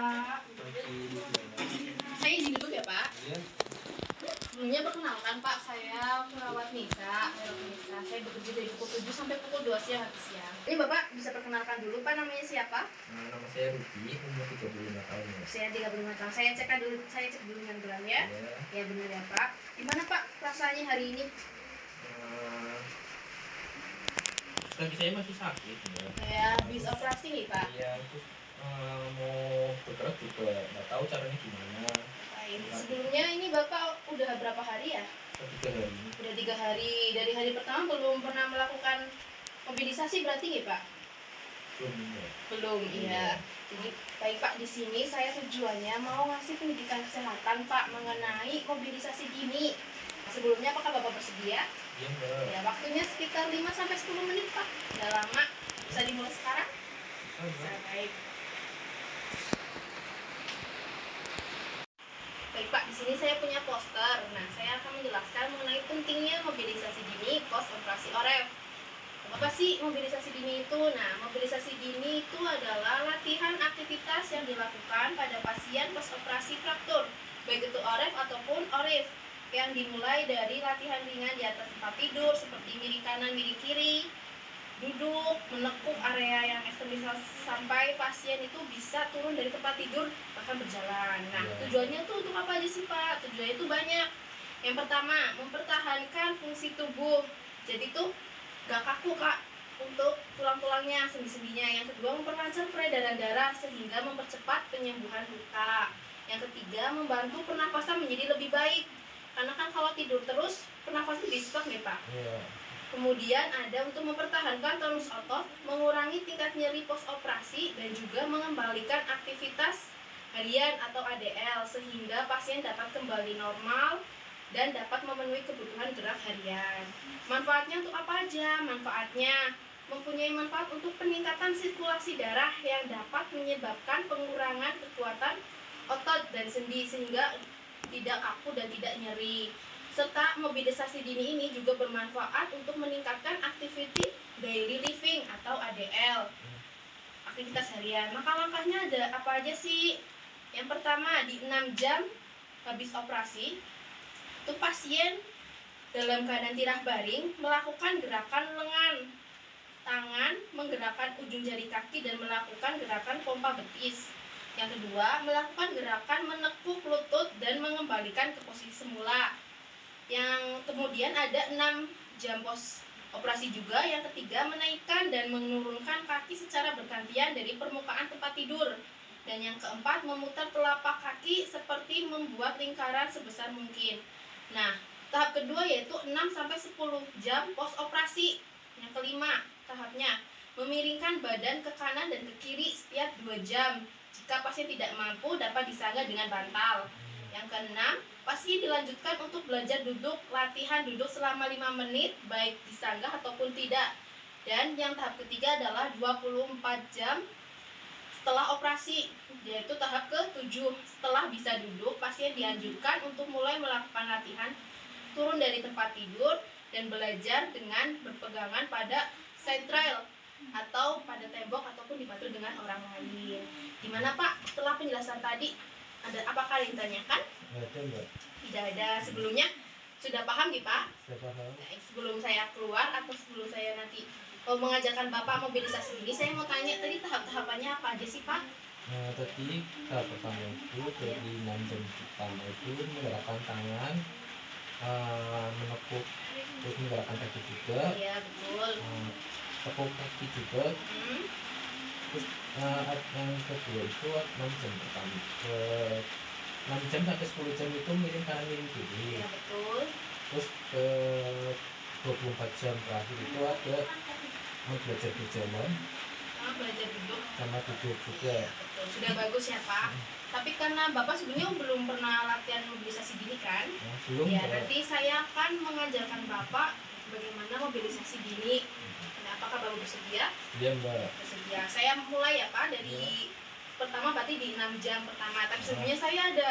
Pak. Saya izin dulu ya Pak. Iya. Sebelumnya perkenalkan Pak, saya perawat Nisa. Saya bekerja dari pukul 7 sampai pukul 2 siang habis siang. Ini Bapak bisa perkenalkan dulu Pak, namanya siapa? Nama saya Ruki, umur 35 tahun ya. Saya 35 tahun. Saya cek dulu dengan gelang ya. Iya. Ya benar ya Pak. Gimana Pak rasanya hari ini? Kaki saya masih sakit ya. Saya habis operasi nih Pak. Iya, terus mau bergerak juga nggak tahu caranya gimana. Baik. Sebelumnya ini Bapak udah berapa hari ya? 3 hari. Udah 3 hari. Dari hari pertama belum pernah melakukan mobilisasi berarti nih Pak? Belum, iya. Jadi baik Pak, di sini saya tujuannya mau ngasih pendidikan kesehatan Pak mengenai mobilisasi dini. Sebelumnya apakah Bapak bersedia? Iya Mbak. Ya, waktunya sekitar 5-10 menit Pak. Nggak lama. Bisa dimulai sekarang? Bisa, baik. Baik Pak, di sini saya punya poster. Nah, saya akan menjelaskan mengenai pentingnya mobilisasi dini pos operasi OREF. Apa sih mobilisasi dini itu? Nah, mobilisasi dini itu adalah latihan aktivitas yang dilakukan pada pasien pos operasi fraktur, baik itu OREF ataupun ORIF, yang dimulai dari latihan ringan di atas tempat tidur seperti miring kanan, miring kiri, duduk, menekuk area yang ekstremis sampai pasien itu bisa turun dari tempat tidur bahkan berjalan. Nah, tujuannya tuh untuk apa aja sih Pak? Tujuannya itu banyak. Yang pertama, mempertahankan fungsi tubuh. Jadi tuh gak kaku Kak untuk tulang-tulangnya, sendi-sendinya. Yang kedua, memperlancar peredaran darah sehingga mempercepat penyembuhan luka. Yang ketiga, membantu pernapasan menjadi lebih baik. Karena kan kalau tidur terus pernapasan bisa stuck nih Pak. Iya. Kemudian ada untuk mempertahankan tonus otot, mengurangi tingkat nyeri pos operasi, dan juga mengembalikan aktivitas harian atau ADL sehingga pasien dapat kembali normal dan dapat memenuhi kebutuhan gerak harian. Manfaatnya untuk apa aja? Manfaatnya mempunyai manfaat untuk peningkatan sirkulasi darah yang dapat menyebabkan pengurangan kekuatan otot dan sendi sehingga tidak kaku dan tidak nyeri. Serta mobilisasi dini ini juga bermanfaat untuk meningkatkan activity daily living atau ADL, aktivitas harian. Maka langkahnya ada apa aja sih? Yang pertama, di 6 jam habis operasi itu pasien dalam keadaan tirah baring melakukan gerakan lengan tangan, menggerakkan ujung jari kaki, dan melakukan gerakan pompa betis. Yang kedua, melakukan gerakan menekuk lutut dan mengembalikan ke posisi semula. Yang kemudian ada 6 jam pos operasi juga. Yang ketiga, menaikkan dan menurunkan kaki secara bergantian dari permukaan tempat tidur. Dan yang keempat, memutar telapak kaki seperti membuat lingkaran sebesar mungkin. Nah, tahap kedua yaitu 6-10 jam pos operasi. Yang kelima, tahapnya memiringkan badan ke kanan dan ke kiri setiap 2 jam. Jika pasien tidak mampu, dapat disanggah dengan bantal. Yang keenam, pasien dilanjutkan untuk belajar duduk, latihan duduk selama 5 menit, baik disanggah ataupun tidak. Dan yang tahap ketiga adalah 24 jam setelah operasi, yaitu tahap ke-7. Setelah bisa duduk, pasien dianjurkan untuk mulai melakukan latihan turun dari tempat tidur dan belajar dengan berpegangan pada side rail atau pada tembok ataupun dibantu dengan orang lain. Gimana Pak, setelah penjelasan tadi, ada apakah yang ditanyakan? Ada Mbak. Tidak ada. Sebelumnya sudah paham nih Pak? Saya paham. Nah, sebelum saya keluar atau sebelum saya nanti mengajarkan Bapak mobilisasi ini, saya mau tanya tadi tahap-tahapannya apa aja sih Pak? Nah, tadi tahap pertama itu dari 6 jam pertama itu menggerakkan tangan, menekuk, terus menggerakkan kaki juga. Iya betul. Tekuk kaki juga. Terus yang kedua itu 6 jam pertama. 6 jam sampai 10 jam itu miring kanan miring kiri. Iya betul. Terus ke 24 jam terakhir itu ada belajar berjalan Belajar duduk sama duduk juga. betul. Sudah bagus ya Pak. Tapi karena Bapak sebelumnya belum pernah latihan mobilisasi dini kan? Nah, belum Ya, Mbak. nanti saya akan mengajarkan Bapak bagaimana mobilisasi dini. Nah, apakah Bapak bersedia? Iya Mbak. Bersedia. Saya mulai ya Pak dari pertama berarti di 6 jam pertama. Tapi sebelumnya saya ada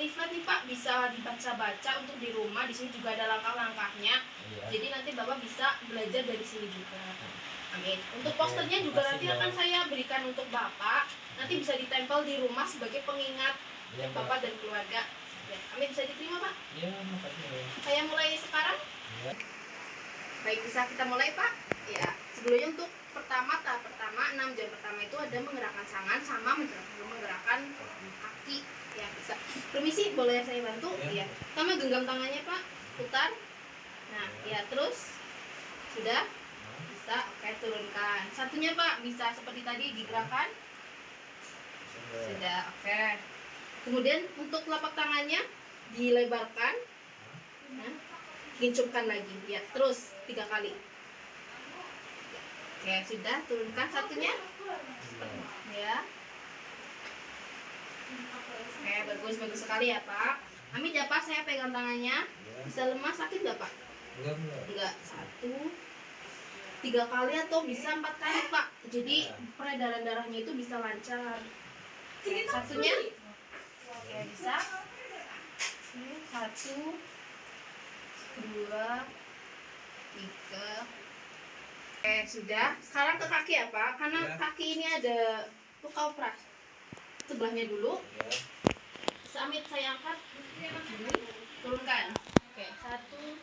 leaflet nih Pak, bisa dibaca-baca untuk di rumah. Di sini juga ada langkah-langkahnya. Iya. Jadi nanti Bapak bisa belajar dari sini juga. Amin. Untuk posternya juga nanti akan saya berikan untuk Bapak. Nanti bisa ditempel di rumah sebagai pengingat Ya, Bapak dan keluarga. Ya, amin, bisa diterima, Pak? Ya, makasih ya. Saya mulai sekarang. Ya. Baik, bisa kita mulai, Pak? Ya, sebelumnya untuk tahap pertama 6 jam pertama itu ada menggerakkan tangan sama menggerakkan kaki. Ya, bisa. Permisi, boleh saya bantu? Ya. Ya. Pertama genggam tangannya, Pak. Putar. Nah, ya, terus sudah bisa. Oke, turunkan. Satunya, Pak, bisa seperti tadi digerakkan. Sudah, oke. Kemudian untuk telapak tangannya dilebarkan. Nah, gincupkan lagi. Ya, terus 3 kali. Oke, sudah, turunkan satunya. Ya. Oke, bagus sekali ya, Pak. Amin ya, Pak, saya pegang tangannya. Bisa lemas, sakit nggak, Pak? Enggak. 1, 3 kali atau bisa 4 kali, Pak. Jadi peredaran darahnya itu bisa lancar. Oke, satunya. Oke, bisa. 1, 2, 3. Oke, sudah. Sekarang ke kaki ya, Pak. Karena kaki ini ada luka operasi. Sebelahnya dulu. Amit saya angkat. Ini turunkan. Oke, 1,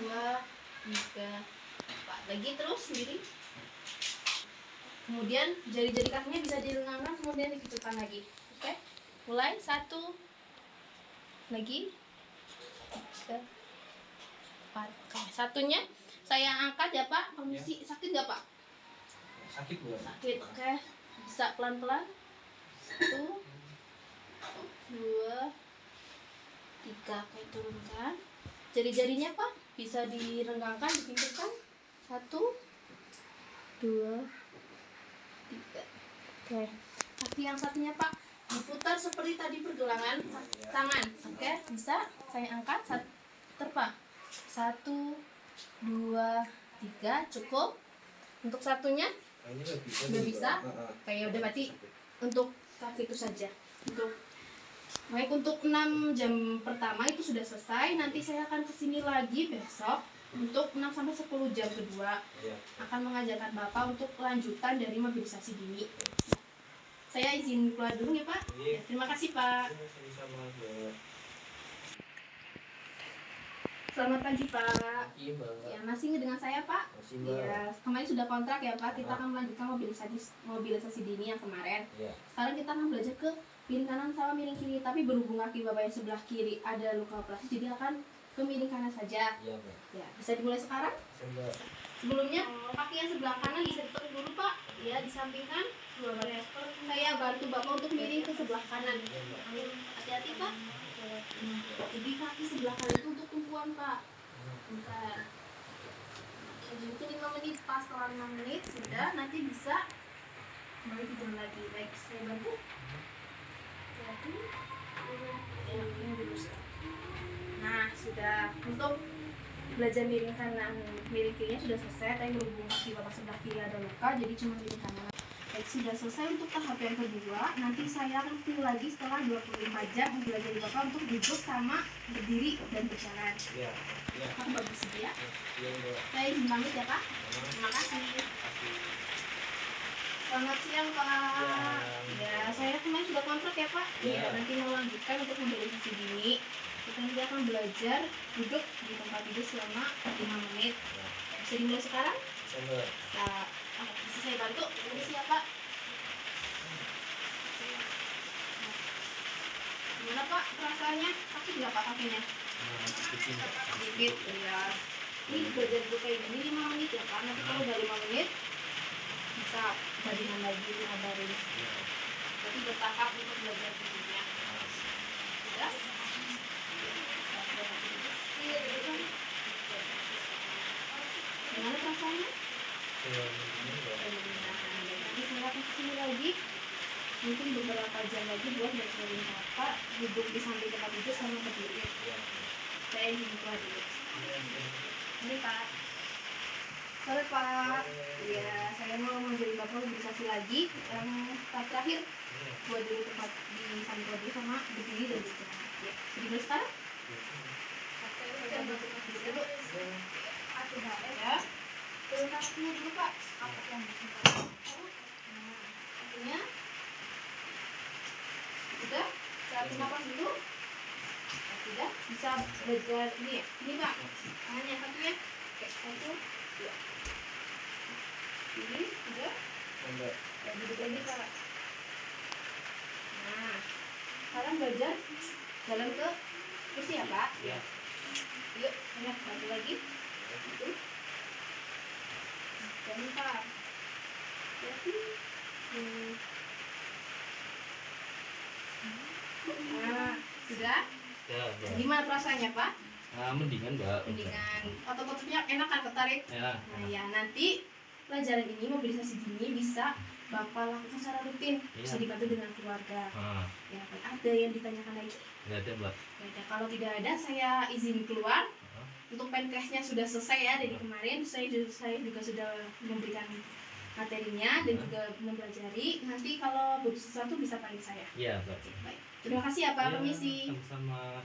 2, 3. Pak, lagi terus sendiri. Kemudian jari-jari kakinya bisa dilengangkan, kemudian dikecilkan lagi. Oke, mulai 1 lagi. 3, 4. Oke, satunya saya angkat ya, Pak. Permisi, sakit nggak, Pak? Sakit Bu. Sakit. Oke, bisa pelan-pelan. 1, 2, 3. Oke, turunkan. Jari-jarinya, Pak, bisa direnggangkan, dipinggirkan. 1, 2, 3. Oke, kaki yang satunya, Pak, diputar seperti tadi pergelangan tangan. Oke, bisa saya angkat. Terpa. 1, 2, 3. Cukup. Untuk satunya udah bisa. Kayak udah berarti untuk kaki itu saja. Baik, untuk 6 jam pertama itu sudah selesai. Nanti saya akan kesini lagi besok untuk 6-10 jam kedua. Akan mengajarkan Bapak untuk lanjutan dari mobilisasi dini. Saya izin keluar dulu ya, Pak. Ya, terima kasih, Pak. Selamat pagi, Pak. Ya, masih dengan saya, Pak? Ya, kemarin sudah kontrak ya, Pak. Kita akan melanjutkan mobilisasi dini yang kemarin. Sekarang kita akan belajar ke miring kanan sama miring kiri. Tapi berhubung kaki Bapak yang sebelah kiri ada luka operasi, jadi akan ke miring kanan saja. Ya, bisa dimulai sekarang? Sebelumnya kaki yang sebelah kanan bisa ditekuk dulu, Pak. Ya, disampingkan. Saya bantu Bapak untuk miring ke sebelah kanan. Hati-hati, Pak. Jadi kaki sebelah kanan itu untuk tumpuan, Pak. Bentar. Itu 5 menit, pas setelah 5 menit sudah, nanti bisa kembali tidur lagi. Baik, saya bantu. Nah, sudah. Untuk belajar miring kanan, miring kirinya sudah selesai. Tapi berhubung kaki Bapak sebelah kiri ada luka, jadi cuma miring kanan. Baik, sudah selesai untuk tahap yang kedua. Nanti saya akan ketemu lagi setelah 25 jam untuk belajar Bapak untuk duduk sama berdiri dan berjalan. Pak, bagus ya. Saya izin pamit ya, Pak. Terima kasih. Selamat siang, Pak. Ya, saya kemarin sudah kontrak ya, Pak. Ya, nanti mau lanjutkan untuk mobilisasi dini. Kita nanti akan belajar duduk di tempat tidur selama 5 menit. Bisa dimulai sekarang? Bisa saya bantu? Permisi ya, Pak. Gimana, Pak, perasaannya? Sakit nggak, Pak, kakinya? Sedikit, ya. Ini belajar duduk kayak gini 5 menit ya, Pak. Nanti kalau udah 5 menit bisa bandingan lagi ngabarin. Jadi bertahap untuk belajar duduknya. Ya? Gimana perasaannya? Nanti saya akan kesini lagi mungkin beberapa jam lagi buat ngajarin Bapak duduk di samping tempat tidur sama berdiri. Saya ingin keluar dulu. Ini, Pak. Sore, Pak. Ya, saya mau ngajarin Bapak mobilisasi lagi yang tahap terakhir buat duduk tempat di samping tempat tidur sama berdiri dan berjalan. Ya, jadi sekarang kita duduk dulu. Ya. Kakinya dulu Pak. Apa yang nah, kakinya sudah. Saya napas dulu. Sudah bisa belajar ini ya. Ini Pak. Tangannya kakinya. Oke, 1, 2. Ini sudah. Sampai Ya, duduk lagi Pak. Nah, sekarang belajar jalan ke kursi ya Pak. ya. Yuk, banyak bantu lagi. Itu. Jangan lupa. Jadi, nah, sudah. Ya, Mbak. Gimana perasaannya Pak? Mendingan, Mbak. Mendingan otot-ototnya enak kan ketarik? Ya. Nah ya, nanti pelajaran ini mobilisasi dini bisa Bapak lakukan secara rutin, bisa dibantu dengan keluarga. Ya, ada yang ditanyakan lagi? Nggak ada, Mbak. Nggak ada. Kalau tidak ada, saya izin keluar. Untuk penkesnya sudah selesai ya dari kemarin. Saya juga sudah memberikan materinya dan juga mempelajari. Nanti kalau butuh sesuatu bisa panggil saya. Iya, Mbak. Baik. Terima kasih ya Pak, Ya, permisi. sama-sama.